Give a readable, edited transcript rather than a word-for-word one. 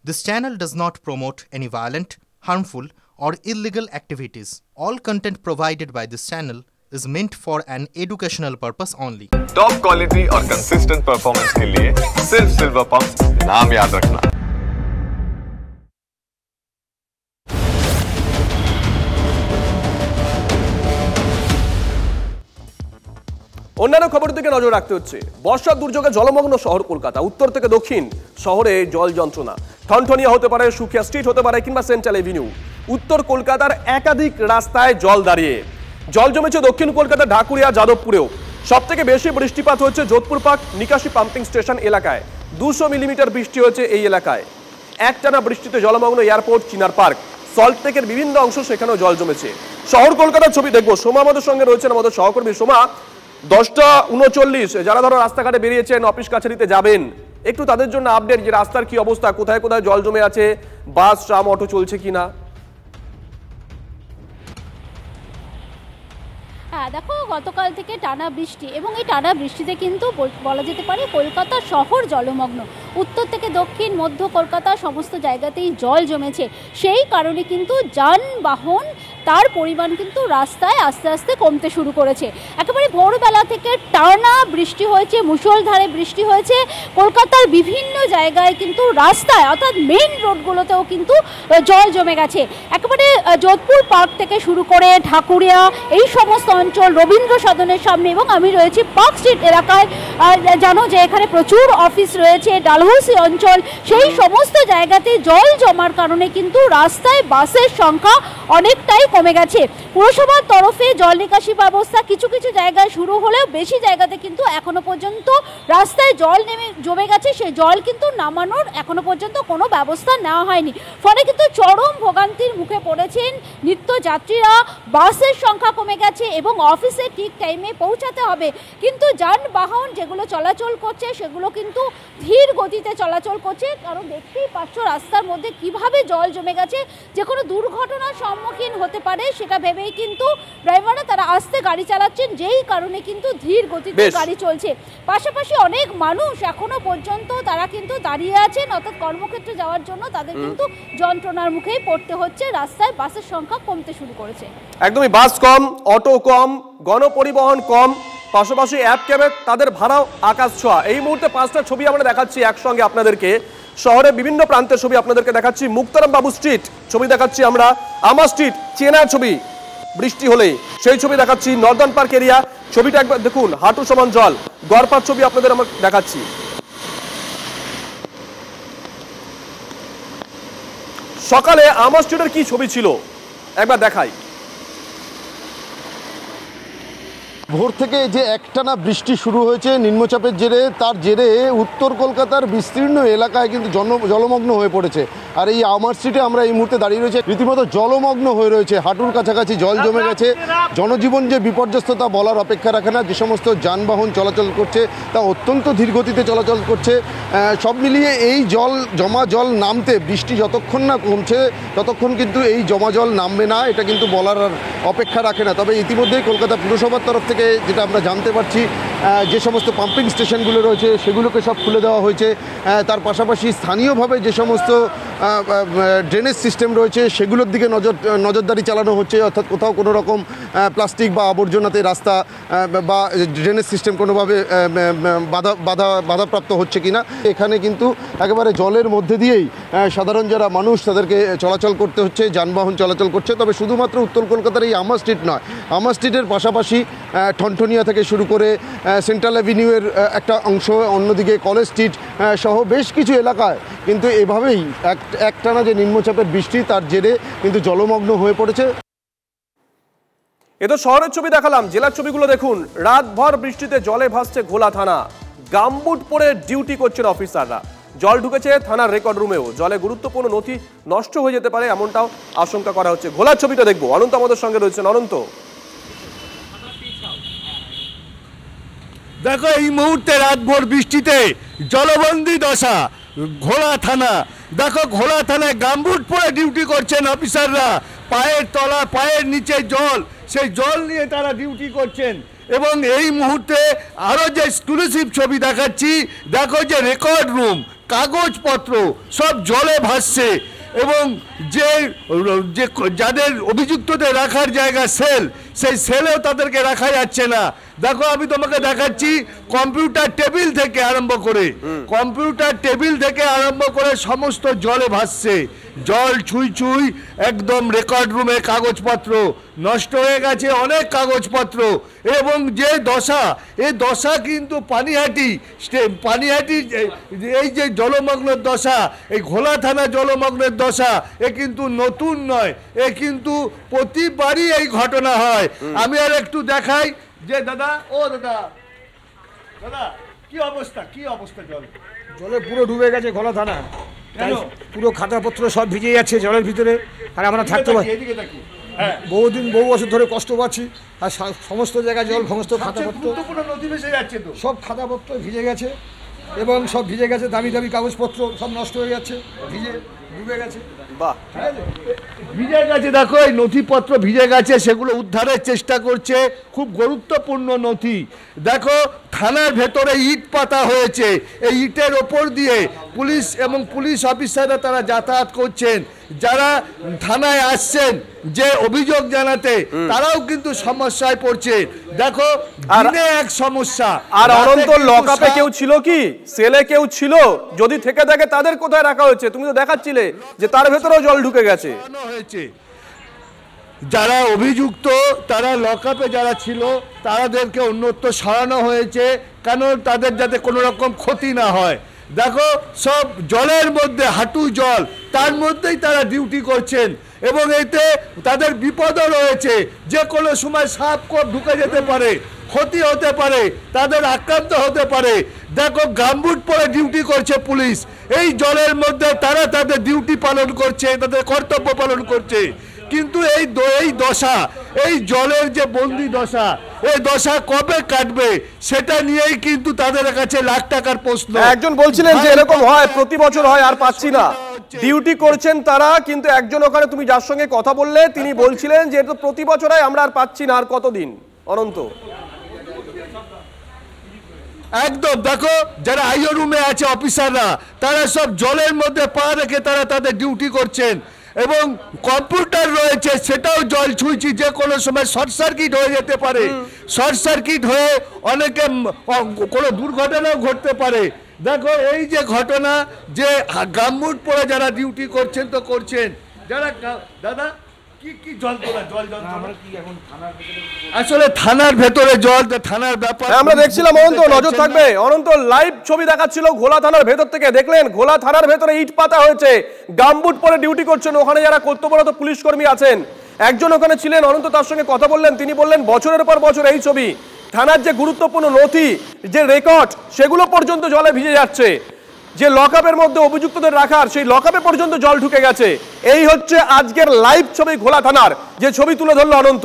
This channel does not promote any violent, harmful, or illegal activities. All content provided by this channel is meant for an educational purpose only. Top quality और consistent performance के लिए सिर्फ silver pumps नाम याद रखना। অন্যান্য খবরের দিকে নজর রাখতে হচ্ছে। বর্ষার দুর্যোগে জলমগ্ন শহর কলকাতা। উত্তর থেকে দক্ষিণ শহরে জল যন্ত্রণা। ঠনঠনিয়া হতে পারে, সুখিয়া স্ট্রিট হতে পারে, কিংবা সেন্ট্রাল এভিনিউ। উত্তর কলকাতার একাধিক রাস্তায় জল দাঁড়িয়ে। জল জমেছে দক্ষিণ কলকাতার ঢাকুরিয়া, যাদবপুরেও। সব থেকে বেশি বৃষ্টিপাত হচ্ছে যোধপুর পার্ক নিকাশি পাম্পিং স্টেশন এলাকায়। 200 মিলিমিটার বৃষ্টি হয়েছে এই এলাকায়। একটানা বৃষ্টিতে জলমগ্ন এয়ারপোর্ট, চিনার পার্ক, সল্টলেকের বিভিন্ন অংশ, সেখানেও জল জমেছে। শহর কলকাতার ছবি দেখবো। সোমা আমাদের সঙ্গে রয়েছেন, আমাদের সহকর্মী। সোমা, 10:39 যারা ধরো রাস্তাঘাটে বেরিয়েছেন, অফিস কাছারিতে যাবেন, একটু তাদের জন্য আপডেট যে রাস্তার কি অবস্থা, কোথায় কোথায় জল জমে আছে, বাস, ট্রাম, অটো চলছে কিনা। হ্যাঁ, দেখো, গতকাল থেকে টানা বৃষ্টি এবং এই টানা বৃষ্টিতে কিন্তু বলা যেতে পারে কলকাতা শহর জলমগ্ন। উত্তর থেকে দক্ষিণ, মধ্য কলকাতা সমস্ত জায়গাতেই জল জমেছে। সেই কারণে কিন্তু যানবাহন তার পরিমাণ কিন্তু রাস্তায় আস্তে আস্তে কমতে শুরু করেছে। একেবারে ভোরবেলা থেকে টানা বৃষ্টি হয়েছে, মুষলধারে বৃষ্টি হয়েছে। কলকাতার বিভিন্ন জায়গায় কিন্তু রাস্তায় অর্থাৎ মেইন রোডগুলোতেও কিন্তু জল জমে গেছে। একেবারে যোধপুর পার্ক থেকে শুরু করে ঢাকুরিয়া, এই সমস্ত অঞ্চল, রবীন্দ্র সদনের সামনে, এবং আমি রয়েছি পার্ক স্ট্রিট এলাকায়। জানো যে এখানে প্রচুর অফিস রয়েছে, ডালহৌসি অঞ্চল, সেই সমস্ত জায়গাতে জল জমার কারণে কিন্তু রাস্তায় বাসের সংখ্যা অনেকটাই কমে গেছে। পুরসভার তরফে জল নিকাশি ব্যবস্থা কিছু কিছু জায়গায় শুরু হলেও বেশি জায়গাতে কিন্তু এখনো পর্যন্ত রাস্তায় জল জমে গেছে। সেই জল কিন্তু নামানোর এখনো পর্যন্ত কোনো ব্যবস্থা নেওয়া হয়নি। ফলে কিন্তু চরম ভোগান্তির মুখে পড়েছেন নিত্যযাত্রীরা। বাসের সংখ্যা কমে গেছে এবং অফিসে ঠিক টাইমে পৌঁছাতে হবে, কিন্তু যানবাহন যেগুলো চলাচল করছে সেগুলো কিন্তু ধীর গতিতে চলাচল করছে। কারণ দেখতেই পাচ্ছ রাস্তার মধ্যে কিভাবে জল জমে গেছে। যে কোনো দুর্ঘটনার সম্মুখীন হতে পারে সেটা ভেবেই কিন্তু ড্রাইভাররা তারা আস্তে গাড়ি চালাচ্ছেন, যেই কারণে কিন্তু ধীর গতিতে গাড়ি চলছে। পাশাপাশি অনেক মানুষ এখনো পর্যন্ত তারা কিন্তু দাঁড়িয়ে আছেন, অর্থাৎ কর্মক্ষেত্রে যাওয়ার জন্য তাদের কিন্তু যন্ত্রণার মুখেই পড়তে হচ্ছে। রাস্তায় বাসের সংখ্যা কমতে শুরু করেছে। একদমই, বাস কম, অটো কম, গণপরিবহন কম, পাশাপাশি অ্যাপ ক্যাবে তাদের ভাড়াও আকাশ ছোঁয়া। এই মুহূর্তে 5টা ছবি আমরা দেখাচ্ছি একসঙ্গে আপনাদেরকে। শহরে বিভিন্ন প্রান্তের ছবি আপনাদেরকে দেখাচ্ছি। মুক্তারাম বাবু স্ট্রিট ছবি দেখাচ্ছি আমরা, আমার স্ট্রিট চেনার ছবি বৃষ্টি হলেই সেই ছবি দেখাচ্ছি। নর্দার্ন পার্ক এরিয়া ছবিটা একবার দেখুন, হাঁটু সমান জল। গড়পার ছবি আপনাদের আমরা দেখাচ্ছি। সকালে আমার স্ট্রিটের কি ছবি ছিল একবার দেখাই। ভোর থেকে যে একটানা বৃষ্টি শুরু হয়েছে নিম্নচাপের জেরে, তার জেরে উত্তর কলকাতার বিস্তীর্ণ এলাকায় কিন্তু জলমগ্ন হয়ে পড়েছে। আর এই আমার স্ট্রিটে আমরা এই মুহূর্তে দাঁড়িয়ে রয়েছে, রীতিমতো জলমগ্ন হয়ে রয়েছে, হাঁটুর কাছাকাছি জল জমে গেছে। জনজীবন যে বিপর্যস্ততা বলার অপেক্ষা রাখে না। যে সমস্ত যানবাহন চলাচল করছে তা অত্যন্ত ধীর গতিতে চলাচল করছে। সব মিলিয়ে এই জমা জল নামতে বৃষ্টি যতক্ষণ না কমছে ততক্ষণ কিন্তু এই জমা জল নামবে না, এটা কিন্তু বলার আর অপেক্ষা রাখে না। তবে ইতিমধ্যেই কলকাতা পুরসভার তরফ থেকে যেটা আমরা জানতে পারছি, যে সমস্ত পাম্পিং স্টেশনগুলো রয়েছে সেগুলোকে সব খুলে দেওয়া হয়েছে। তার পাশাপাশি স্থানীয়ভাবে যে সমস্ত ড্রেনেজ সিস্টেম রয়েছে সেগুলোর দিকে নজরদারি চালানো হচ্ছে। অর্থাৎ কোথাও কোনো রকম প্লাস্টিক বা আবর্জনাতে রাস্তা বা ড্রেনেজ সিস্টেম কোনোভাবে বাধাপ্রাপ্ত হচ্ছে কিনা। এখানে কিন্তু একেবারে জলের মধ্যে দিয়েই সাধারণ যারা মানুষ তাদেরকে চলাচল করতে হচ্ছে, যানবাহন চলাচল করছে। তবে শুধুমাত্র উত্তর কলকাতার এই আমার স্ট্রিট নয়, আমার স্ট্রিটের পাশাপাশি ঠনঠনিয়া থেকে শুরু করে সেন্ট্রাল অ্যাভিনিউয়ের একটা অংশ, অন্যদিকে কলেজ স্ট্রিট সহ বেশ কিছু এলাকায় কিন্তু এভাবেই একটানা যে নিম্নচাপের বৃষ্টি তার জেরে কিন্তু জলমগ্ন হয়ে পড়েছে। এ তো শহরের ছবি দেখালাম, জেলার ছবিগুলো দেখুন। রাতভর বৃষ্টিতে জলে ভাসছে ঘোলা থানা। গামবুট পরে ডিউটি করছেন অফিসাররা। জল ঢুকেছে থানার রেকর্ড রুমেও। জলে গুরুত্বপূর্ণ নথি নষ্ট হয়ে যেতে পারে এমনটাও আশঙ্কা করা হচ্ছে। ঘোলার ছবিটা দেখবো, অনন্ত আমাদের সঙ্গে রয়েছেন। অনন্ত, দেখো এই মুহূর্তে রাতভর বৃষ্টিতে জলবন্দী দশা ঘোলা থানা। দেখো ঘোলা থানায় গামবুট পরে ডিউটি করছেন অফিসাররা। পায়ের তলা, পায়ের নিচে জল, সেই জল নিয়ে তারা ডিউটি করছেন। এবং এই মুহূর্তে আরও যে এক্সক্লুসিভ ছবি দেখাচ্ছি, দেখো যে রেকর্ড রুম, কাগজপত্র সব জলে ভাসছে এবং যে যাদের অভিযুক্তদের রাখার জায়গা সেল, সেই সেলেও তাদেরকে রাখা যাচ্ছে না। দেখো আমি তোমাকে দেখাচ্ছি, কম্পিউটার টেবিল থেকে আরম্ভ করে সমস্ত জলে ভাসছে, জল ছুঁই ছুঁই একদম রেকর্ড রুমে কাগজপত্র নষ্ট হয়ে গেছে, অনেক কাগজপত্র। এবং যে দশা, এই দশা কিন্তু পানিহাটি এই যে জলমগ্নের দশা, এই ঘোলা থানা জলমগ্নের দশা, এ কিন্তু নতুন নয়, এ কিন্তু প্রতিবারই এই ঘটনা হয়। আমি আর একটু দেখাই যে দাদা কি অবস্থা জলে পুরো ডুবে গেছে ঘোলা থানা, পুরো খাতাপত্র সব ভিজে যাচ্ছে জলের ভিতরে। আর আমরা থাকতে পারি, বহু বছর ধরে কষ্ট পাচ্ছি। আর সমস্ত জায়গায় জল, সমস্ত খাতাপত্র সব খাতাপত্র ভিজে গেছে এবং সব ভিজে গেছে, দামি দামি কাগজপত্র সব নষ্ট হয়ে যাচ্ছে, ভিজে ডুবে গেছে। ভিজে গেছে, দেখো এই নথিপত্র ভিজে গেছে, সেগুলো উদ্ধারের চেষ্টা করছে। খুব গুরুত্বপূর্ণ নথি। দেখো থানার ভেতরে ইট পাতা হয়েছে, এই ইটের ওপর দিয়ে পুলিশ এবং পুলিশ অফিসাররা তারা যাতায়াত করছেন। যারা থানায় আসছেন যে অভিযোগ জানাতে, তারাও কিন্তু সমস্যায় পড়ছে। দেখো দিনে এক সমস্যা। আর অনন্ত লকআপে কেউ ছিল কি, সেলে কেউ ছিল? যদি থেকে থাকে তাদের কোথায় রাখা হয়েছে? তুমি তো দেখাচ্ছিলে যে তার ভেতরেও জল ঢুকে গেছে। যারা অভিযুক্ত, তারা লকআপে যারা ছিল, তাদেরকে অন্যত্র সরানো হয়েছে, কেন তাদের যাতে কোনো রকম ক্ষতি না হয়। দেখো সব জলের মধ্যে, হাঁটু জল, তার মধ্যেই তারা ডিউটি করছেন এবং এতে তাদের বিপদও রয়েছে। যে কোনো সময় সাপ কোপ ঢুকে যেতে পারে, ক্ষতি হতে পারে, তাদের আক্রান্ত হতে পারে। দেখো গামবুট পরে ডিউটি করছে পুলিশ, এই জলের মধ্যে তারা তাদের ডিউটি পালন করছে, তাদের কর্তব্য পালন করছে। কিন্তু এই দশা, এই জলের যে বন্দি দশা, এই দশা কবে কাটবে সেটা নিয়েই কিন্তু তাদের কাছে লাখ টাকার প্রশ্ন। একজন বলছিলেন যে এরকম হয়, প্রতি বছর হয়, আর পাচ্ছি না। ডিউটি করছেন তারা, কিন্তু একজন ওখানে তুমি যার সঙ্গে কথা বললে তিনি বলছিলেন যে এটা প্রতি বছর হয়, আমরা আর পাচ্ছি না। আর কতদিন অনন্ত? একদম। দেখো যারা আইও রুমে আছে অফিসাররা, তারা সব জলের মধ্যে পা রেখে তারা তাদের ডিউটি করছেন এবং কম্পিউটার রয়েছে, সেটাও জল ছুঁইছি, যে কোনো সময় শর্ট সার্কিট হয়ে যেতে পারে। শর্ট সার্কিট হয়ে অনেকে কোনো দুর্ঘটনাও ঘটতে পারে। দেখো এই যে ঘটনা, যে গামবুট পরে যারা ডিউটি করছেন তো করছেন, যারা দাদা কি জল তোলা, জল আসলে থানার ভেতরে জল, থানার ব্যাপার আমরা দেখছিলাম। অনন্ত নজর থাকবে, অনন্ত লাইভ ছবি দেখাচ্ছিল ঘোলা থানার ভেতর থেকে। দেখলেন ঘোলা থানার ভেতরে ইট পাতা হয়েছে, গামবুট পরে ডিউটি করছেন ওখানে যারা কর্তব্যরত পুলিশ কর্মী আছেন। একজন ওখানে ছিলেন, অনন্ত তার সঙ্গে কথা বললেন, তিনি বললেন বছরের পর বছর এই ছবি, থানার যে গুরুত্বপূর্ণ নথি, যে রেকর্ড, সেগুলো পর্যন্ত জলে ভিজে যাচ্ছে। যে লকআপের মধ্যে অভিযুক্তদের রাখার, সেই লকআপে পর্যন্ত জল ঢুকে গেছে। এই হচ্ছে আজকের লাইভ ছবি ঘোলা থানার, যে ছবি তুলে ধরলো অনন্ত।